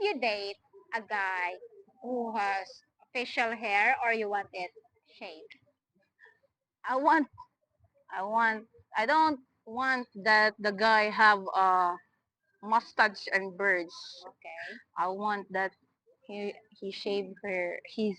Would you date a guy who has facial hair or you want it shaved? I want, I don't want that the guy have a mustache and birds. Okay. I want that he shave his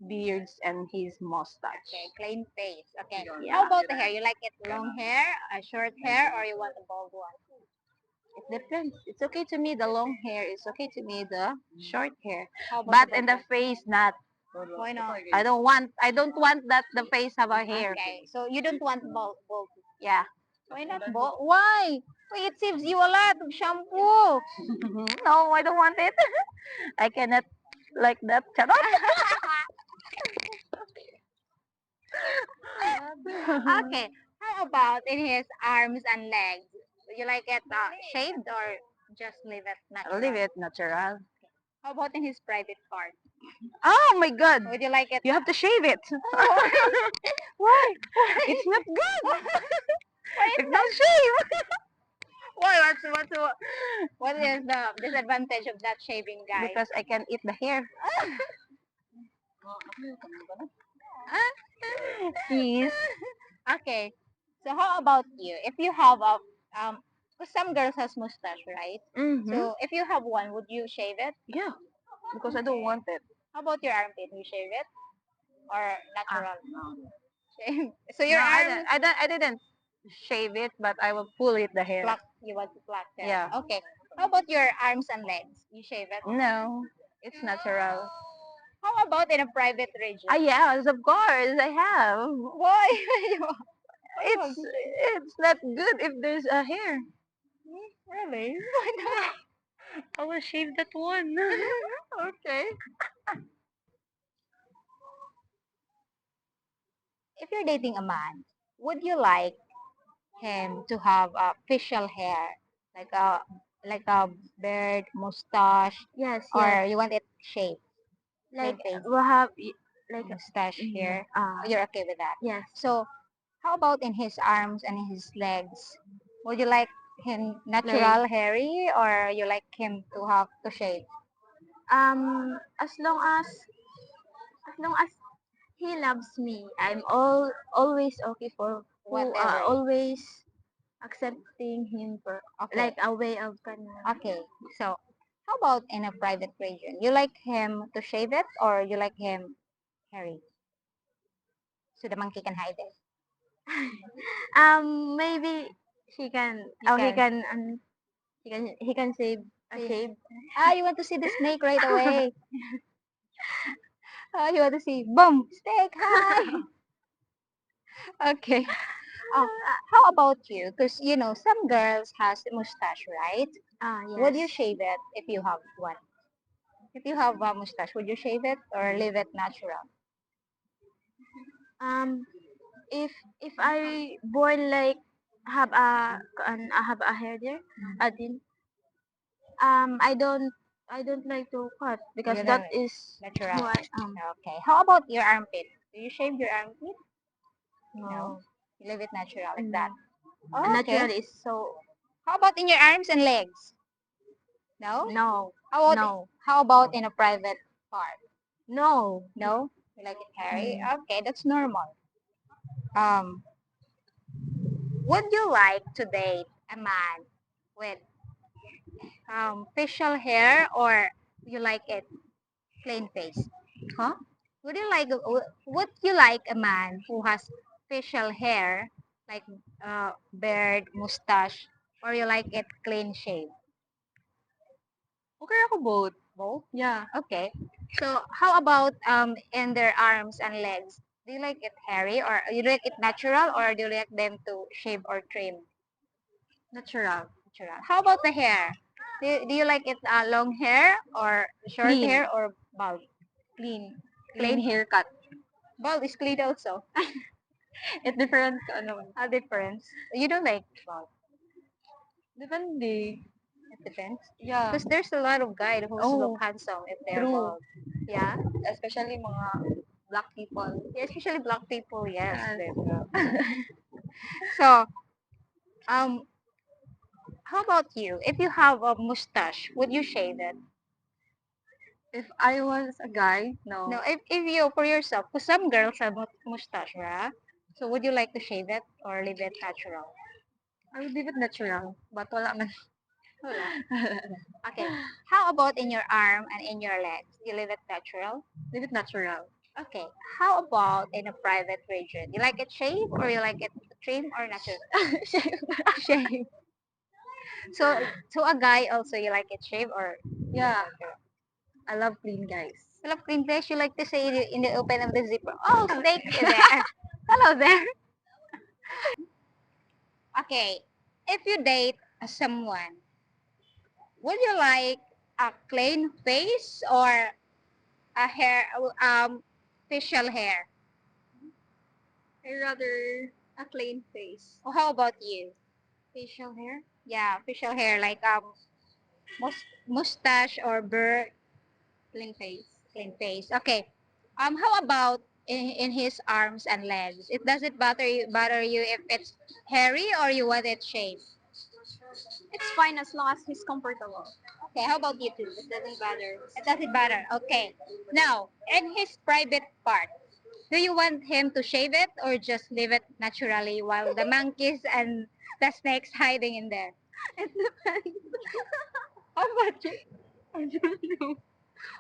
beards and his mustache. Okay, plain face. Okay. Yeah. How about the hair? You like it long hair, a short hair, or you want a bald one? It depends. It's okay to me the long hair. It's okay to me the short hair. How about But the in bald the one? face, not. Why not? I don't want that the face have a hair. Okay, so you don't want bald. Yeah. Why not bald? Why? Why it saves you a lot of shampoo. No, I don't want it. I cannot like that. Shut up. Okay. How about in his arms and legs? Do you like it shaved or just leave it natural? Leave it natural. How about in his private part? Oh my god. Would you like it? You have to shave it. Why? Why? It's not good. Why is It's that? not shave. Why? What is the disadvantage of not shaving, guys? Because I can eat the hair. Please. Okay. So how about you? If you have a 'cause some girls has mustache, right? Mm-hmm. So if you have one, would you shave it? Yeah. Because I don't want it. How about your armpit? You shave it or natural? No. Shave. So your No, arm I didn't shave it, but I will pull it the hair. pluck. You want to pluck them. Yeah. Okay. How about your arms and legs? You shave it. No, it's natural. How about in a private region? Ah, yes, of course, I have. Why? It's not good if there's a hair. Really? Why not? I will shave that one. Okay. If you're dating a man, would you like him to have facial hair, like a beard, mustache, Yes, or yes. you want it shaved, Like plain face, we'll have like mustache here? ah You're okay with that? yes. So, how about in his arms and his legs? Would you like him natural hairy, or you like him to have to shave? As long as he loves me, I'm always okay for who Whatever. always accepting him for Okay. like a way of Okay. So, how about in a private region? You like him to shave it, or you like him hairy, so the monkey can hide it? maybe he can he can save a See? shave. You want to see the snake right away. You want to see, boom, snake, hi. Okay. How about you? Because, some girls has mustache, right? Yes. Would you shave it if you have one? If you have a mustache, would you shave it or leave it natural? um if I born like have I have a hair there, I didn't I don't like to cut because You that don't is natural. why Okay. How about your armpit? Do you shave your armpit? no. You leave it natural like that. Okay. Natural is so How about in your arms and legs? No? no How about no how about in a private part? no. No? You like it hairy? Okay, that's normal. Um, would you like to date a man with facial hair or you like it plain face? Huh? Would you like a man who has facial hair like beard, mustache, or you like it clean shave? Okay ako both. Both? Yeah. Okay. So how about in their arms and legs? Do you like it hairy or you like it natural or do you like them to shave or trim? Natural. Natural. How about the hair? Do you like it long hair or short Clean. hair or bald? Clean. Clean? Clean haircut. Bald is clean also. It's different ano. A difference. You don't like bald. Depende. It depends. Yeah. Because there's a lot of guys who look Oh, handsome if they're true. bald. Yeah. Especially mga black people. Yeah, especially black people. Yes. Yes. So, um, how about you? If you have a mustache, would you shave it? If I was a guy, No, no. if you for yourself, because some girls have mustache, right? So would you like to shave it or leave it natural? I would leave it natural. But wala man. Wala. Okay. How about in your arm and in your legs? You leave it natural? Leave it natural. Okay. How about in a private region? You like it shave or you like it trim or natural? Shave. So a guy also you like it shave or Yeah, natural? I love clean guys. I love clean face. You like to say it in the open of the zipper. Oh, snake there. Hello there. Okay. If you date someone, would you like a clean face or a hair facial hair? I rather a clean face. Or how about you? Facial hair? Yeah, facial hair like mustache or beard, Clean face. clean face. Okay. How about in his arms and legs? It doesn't bother you if it's hairy or you want it shaved. It's fine as long as he's comfortable. Okay, how about you two? It doesn't bother. It doesn't matter. Okay. Now, in his private part, do you want him to shave it or just leave it naturally while the monkeys and the snakes hiding in there? It depends. How about you? I don't know.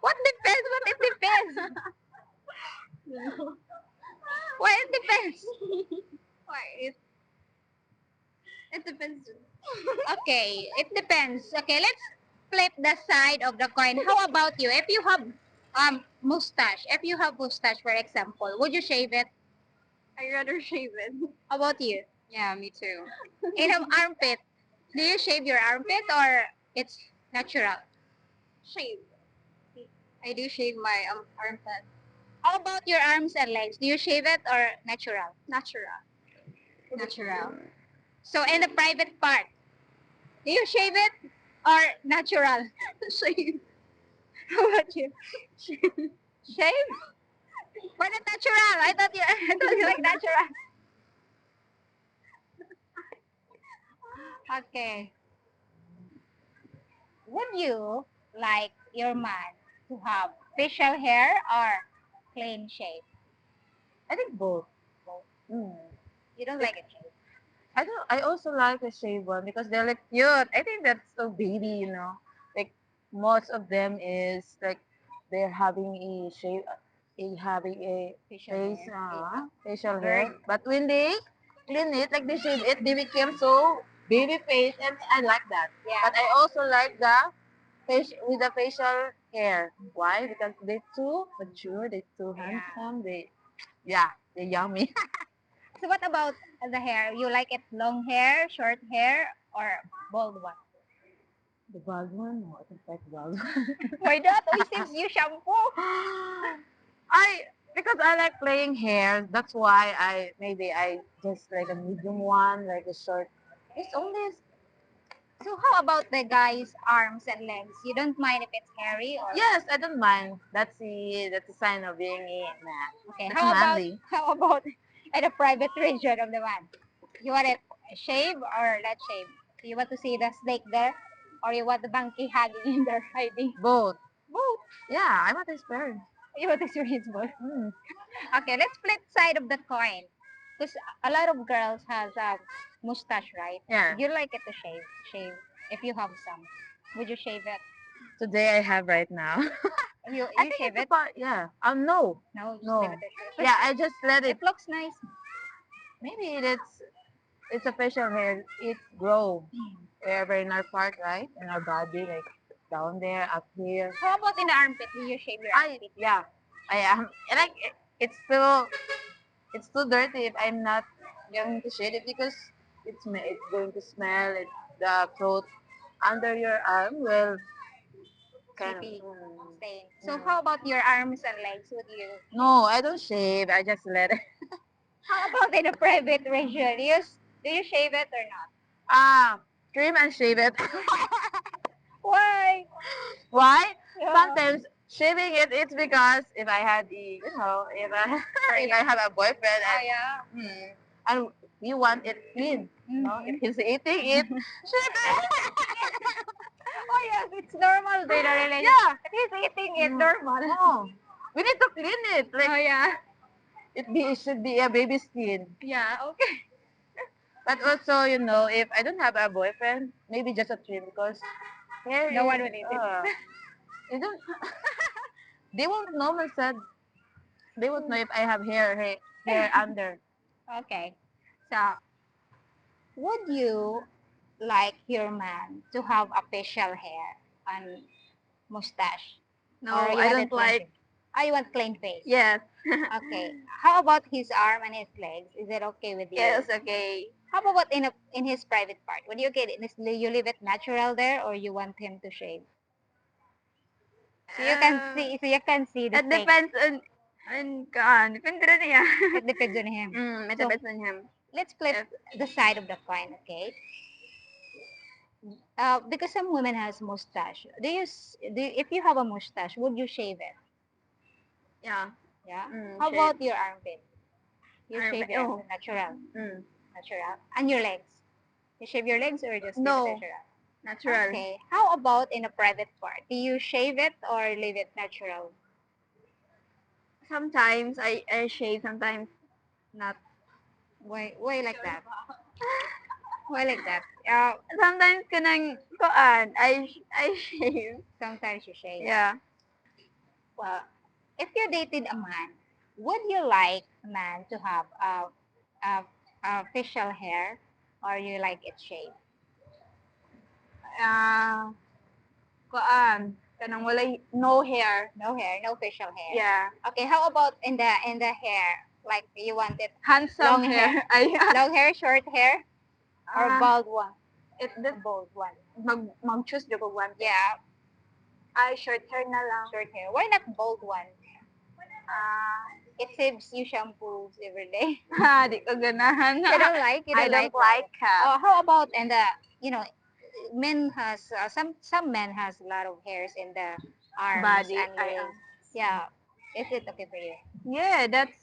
What depends? What it depends? No. Why it depends? Why? It depends. Okay, it depends. Okay, let's flip the side of the coin. How about you? If you have mustache, if you have mustache, for example, would you shave it? I rather shave it. How about you? Yeah, me too. In an armpit, do you shave your armpit or it's natural? Shave. I do shave my armpit. How about your arms and legs? Do you shave it or natural? Natural. Natural. So in the private part, do you shave it or natural? Shave. How about you? Shave? Why not natural? I thought you like natural. Okay. Would you like your man to have facial hair or clean shave? I think both. Mm. You don't Like, like it shaved? I don't. I also like the shaved one because they're like cute. I think that's so baby, you know. Like most of them is like they're having a shave, having a Facial face, hair. facial Bird. hair. But when they clean it, like they shave it, they became so baby face, and I like that. Yeah. But I also like the face with the facial hair. Why? Because they're too mature, they're too Yeah. handsome. They're yummy. So what about the hair? You like it long hair, short hair, or bald one? The bald one? No, I don't like bald one. Why not? Oh, since you shampoo. I because I like playing hair. That's why I just like a medium one, like a short. It's only So how about the guy's arms and legs? You don't mind if it's hairy or? yes, I don't mind. That's a sign of being a man. Okay. That's manly. How about at a private region of the man? You want it shave or not shave? You want to see the snake there, or you want the monkey hanging in there hiding? Both. Both. Yeah, I'm a expert. You want to experience both? Mm. Okay, let's flip side of the coin. Because a lot of girls has a mustache, right? Yeah. You like it to shave. If you have some, would you shave it? Today I have right now. You I think shave it's it? a part. Yeah. No. No, just No. leave it to shave. Yeah, I just let it. It looks nice. Maybe it's a facial hair. It grow wherever in our part, right? In our body, like down there, up here. How about in the armpit? Do you shave your armpit? Yeah, I am. And like it's too dirty if I'm not going to shade it because it's going to smell. The cloth under your arm will kind of. Soapy stain. So how about your arms and legs? Would you? No, I don't shave. I just let it. How about in a private region? Do you shave it or not? Trim and shave it. Why? Why? Yeah. Sometimes shaving it's because if I had if I if I have a boyfriend Oh and, yeah. and you want it clean, if he's eating it, shave it. Oh yes, it's normal in a relationship. Yeah. He's eating it, Mm. normal. Oh, we need to clean it. Oh Like yeah. it should be a baby skin. Yeah, okay. But also, you know, if I don't have a boyfriend, maybe just a trim because hair No is, one will eat it. you don't, they won't know, man said. They won't know if I have hair under. Okay. So, would you like your man to have a facial hair and mustache? No, Or you I want don't it clean like. face? Oh, you want clean face? Yes. Okay. How about his arm and his legs? Is it okay with you? Yes, okay. How about in his private part? Would you okay? You leave it natural there, or you want him to shave? So you can see. So you can see the It snake. depends on depende rin niya. It depends on him. It So depends on him. let's flip the side of the coin. Okay. Because some women has mustache. If you have a mustache, would you shave it? Yeah. Yeah. How Shave. about your armpit? You Armpit, shave it oh. natural. Mm. Natural. And your legs? You shave your legs or just leave No. it natural? Natural. Okay. How about in a private part? Do you shave it or leave it natural? Sometimes I shave, sometimes not. Why like that? Why like that? Sometimes kanang kuan, I shave. Sometimes you shave. Yeah. Well, if you dated a man, would you like a man to have a, facial hair or you like it shaved? Kuan, kanang walay no hair. No hair, no facial hair. Yeah. Okay, how about in the hair? Like you want it Handsome long hair. long hair, short hair, or bald one? It A bald one. mag-choose di ko one. Yeah, Ay, short hair na lang. short hair. Why not bald one? It saves you shampoos every day. Di ko ganahan. You don't like? You I don't don't like Oh, how about you know, men has some men has a lot of hairs in the arms body. and legs. Yeah, is it okay for you? Yeah, that's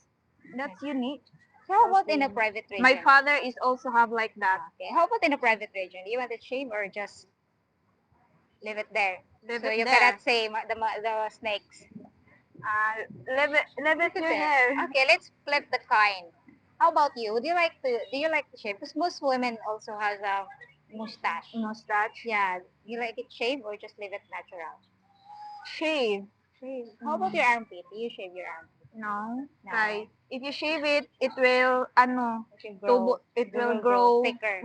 unique. How about in a private region? My father is also have like that. Okay. How about in a private region? Do you want to shave or just leave it there? Leave So it you there. cannot say the snakes. Leave it your hair. Okay, let's flip the coin. How about you? Do you like to shave? Because most women also has a mustache. Mustache. Yeah. Do you like it shaved or just leave it natural? Shave. Shave. How about your armpit? Do you shave your armpit? No. No. Kay, if you shave it, it will, it will grow thicker.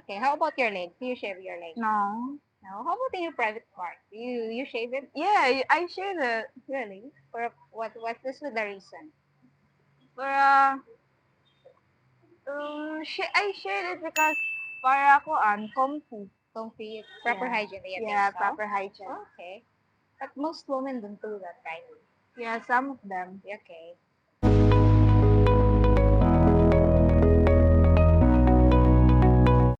Okay. How about your legs? Do you shave your legs? No. No. How about in your private part? Do you shave it? Yeah, I shave it. Really? For what's this the reason? For I shave it because para ako comfy. Comfy, proper Yeah. hygiene. Do you Yeah, think so? proper hygiene. Okay. But most women don't do that, right? Yeah, some of them. Okay.